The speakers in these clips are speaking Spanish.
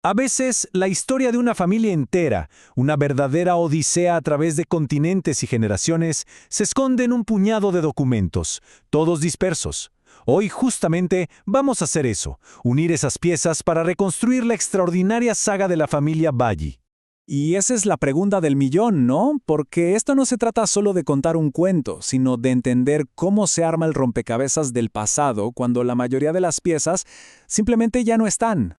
A veces, la historia de una familia entera, una verdadera odisea a través de continentes y generaciones, se esconde en un puñado de documentos, todos dispersos. Hoy justamente vamos a hacer eso, unir esas piezas para reconstruir la extraordinaria saga de la familia Baggi. Y esa es la pregunta del millón, ¿no? Porque esto no se trata solo de contar un cuento, sino de entender cómo se arma el rompecabezas del pasado cuando la mayoría de las piezas simplemente ya no están.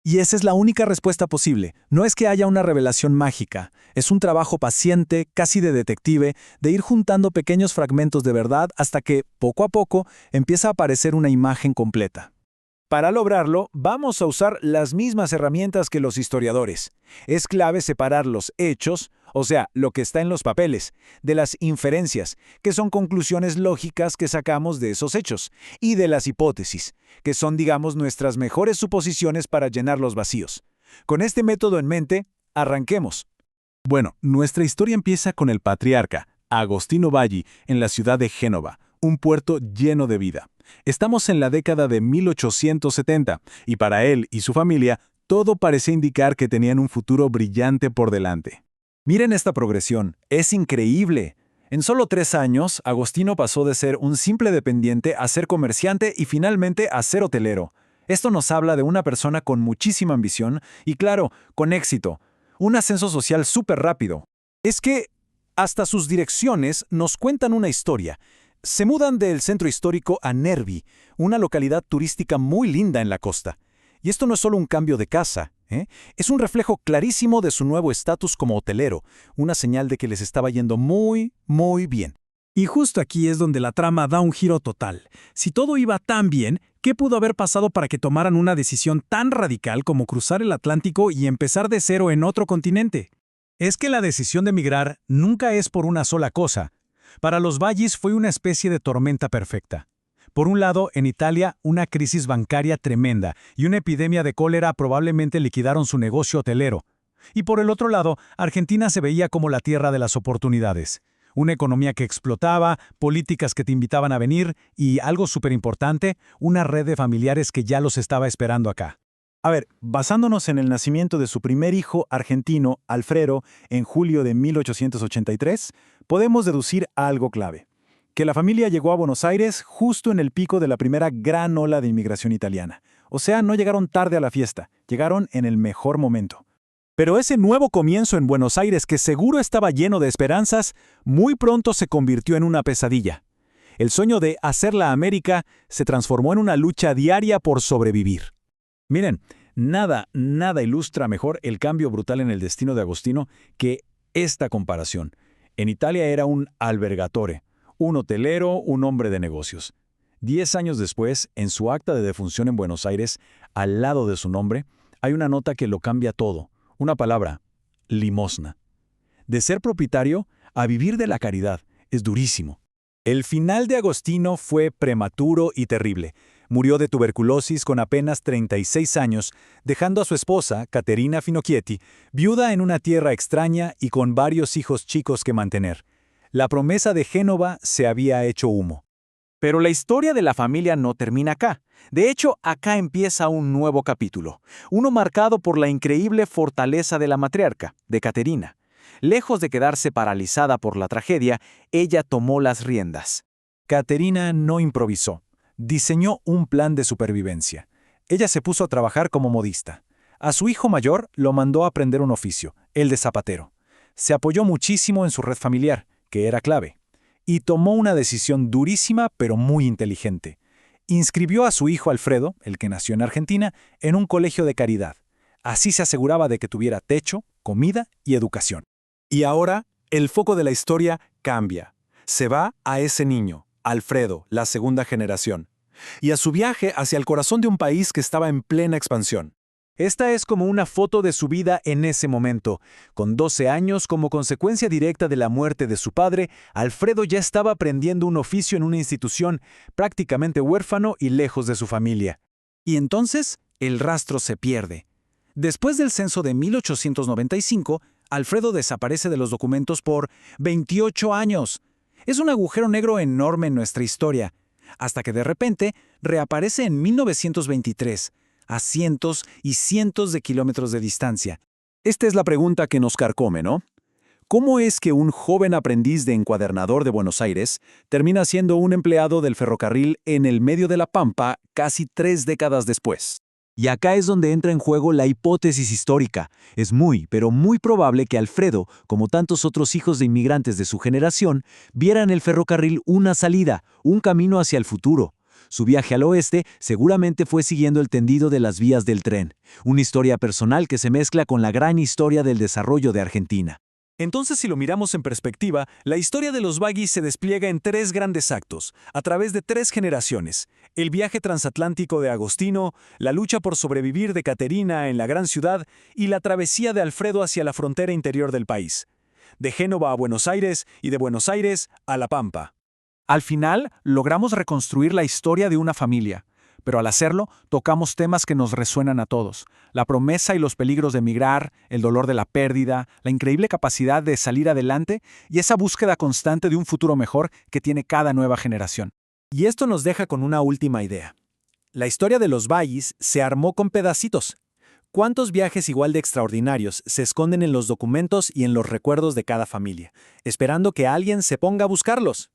Y esa es la única respuesta posible. No es que haya una revelación mágica. Es un trabajo paciente, casi de detective, de ir juntando pequeños fragmentos de verdad hasta que, poco a poco, empieza a aparecer una imagen completa. Para lograrlo, vamos a usar las mismas herramientas que los historiadores. Es clave separar los hechos, o sea, lo que está en los papeles, de las inferencias, que son conclusiones lógicas que sacamos de esos hechos, y de las hipótesis, que son, digamos, nuestras mejores suposiciones para llenar los vacíos. Con este método en mente, arranquemos. Bueno, nuestra historia empieza con el patriarca, Agostino Baggi, en la ciudad de Génova, un puerto lleno de vida. Estamos en la década de 1870 y para él y su familia todo parece indicar que tenían un futuro brillante por delante. Miren esta progresión, es increíble. En solo 3 años, Agostino pasó de ser un simple dependiente a ser comerciante y finalmente a ser hotelero. Esto nos habla de una persona con muchísima ambición y, claro, con éxito. Un ascenso social súper rápido. Es que hasta sus direcciones nos cuentan una historia. Se mudan del centro histórico a Nervi, una localidad turística muy linda en la costa. Y esto no es solo un cambio de casa, es un reflejo clarísimo de su nuevo estatus como hotelero, una señal de que les estaba yendo muy, muy bien. Y justo aquí es donde la trama da un giro total. Si todo iba tan bien, ¿qué pudo haber pasado para que tomaran una decisión tan radical como cruzar el Atlántico y empezar de cero en otro continente? Es que la decisión de emigrar nunca es por una sola cosa. Para los Baggis fue una especie de tormenta perfecta. Por un lado, en Italia, una crisis bancaria tremenda y una epidemia de cólera probablemente liquidaron su negocio hotelero. Y por el otro lado, Argentina se veía como la tierra de las oportunidades. Una economía que explotaba, políticas que te invitaban a venir y, algo súper importante, una red de familiares que ya los estaba esperando acá. A ver, basándonos en el nacimiento de su primer hijo argentino, Alfredo, en julio de 1883, podemos deducir algo clave. Que la familia llegó a Buenos Aires justo en el pico de la primera gran ola de inmigración italiana. O sea, no llegaron tarde a la fiesta, llegaron en el mejor momento. Pero ese nuevo comienzo en Buenos Aires, que seguro estaba lleno de esperanzas, muy pronto se convirtió en una pesadilla. El sueño de hacer la América se transformó en una lucha diaria por sobrevivir. Miren, nada ilustra mejor el cambio brutal en el destino de Agostino que esta comparación. En Italia era un albergatore, un hotelero, un hombre de negocios. 10 años después, en su acta de defunción en Buenos Aires, al lado de su nombre, hay una nota que lo cambia todo. Una palabra: limosna. De ser propietario a vivir de la caridad es durísimo. El final de Agostino fue prematuro y terrible. Murió de tuberculosis con apenas 36 años, dejando a su esposa, Caterina Finocchietti, viuda en una tierra extraña y con varios hijos chicos que mantener. La promesa de Génova se había hecho humo. Pero la historia de la familia no termina acá. De hecho, acá empieza un nuevo capítulo, uno marcado por la increíble fortaleza de la matriarca, de Caterina. Lejos de quedarse paralizada por la tragedia, ella tomó las riendas. Caterina no improvisó. Diseñó un plan de supervivencia. Ella se puso a trabajar como modista. A su hijo mayor lo mandó a aprender un oficio, el de zapatero. Se apoyó muchísimo en su red familiar, que era clave. Y tomó una decisión durísima pero muy inteligente. Inscribió a su hijo Alfredo, el que nació en Argentina, en un colegio de caridad. Así se aseguraba de que tuviera techo, comida y educación. Y ahora, el foco de la historia cambia. Se va a ese niño, Alfredo, la segunda generación, y a su viaje hacia el corazón de un país que estaba en plena expansión. Esta es como una foto de su vida en ese momento. Con 12 años, como consecuencia directa de la muerte de su padre, Alfredo ya estaba aprendiendo un oficio en una institución, prácticamente huérfano y lejos de su familia. Y entonces, el rastro se pierde. Después del censo de 1895, Alfredo desaparece de los documentos por 28 años. Es un agujero negro enorme en nuestra historia, hasta que de repente reaparece en 1923, a cientos y cientos de kilómetros de distancia. Esta es la pregunta que nos carcome, ¿no? ¿Cómo es que un joven aprendiz de encuadernador de Buenos Aires termina siendo un empleado del ferrocarril en el medio de la Pampa casi 3 décadas después? Y acá es donde entra en juego la hipótesis histórica. Es muy, pero muy probable que Alfredo, como tantos otros hijos de inmigrantes de su generación, viera en el ferrocarril una salida, un camino hacia el futuro. Su viaje al oeste seguramente fue siguiendo el tendido de las vías del tren, una historia personal que se mezcla con la gran historia del desarrollo de Argentina. Entonces, si lo miramos en perspectiva, la historia de los Baggis se despliega en 3 grandes actos, a través de 3 generaciones: el viaje transatlántico de Agostino, la lucha por sobrevivir de Caterina en la gran ciudad y la travesía de Alfredo hacia la frontera interior del país, de Génova a Buenos Aires y de Buenos Aires a La Pampa. Al final, logramos reconstruir la historia de una familia, pero al hacerlo, tocamos temas que nos resuenan a todos: la promesa y los peligros de emigrar, el dolor de la pérdida, la increíble capacidad de salir adelante y esa búsqueda constante de un futuro mejor que tiene cada nueva generación. Y esto nos deja con una última idea. La historia de los Baggis se armó con pedacitos. ¿Cuántos viajes igual de extraordinarios se esconden en los documentos y en los recuerdos de cada familia, esperando que alguien se ponga a buscarlos?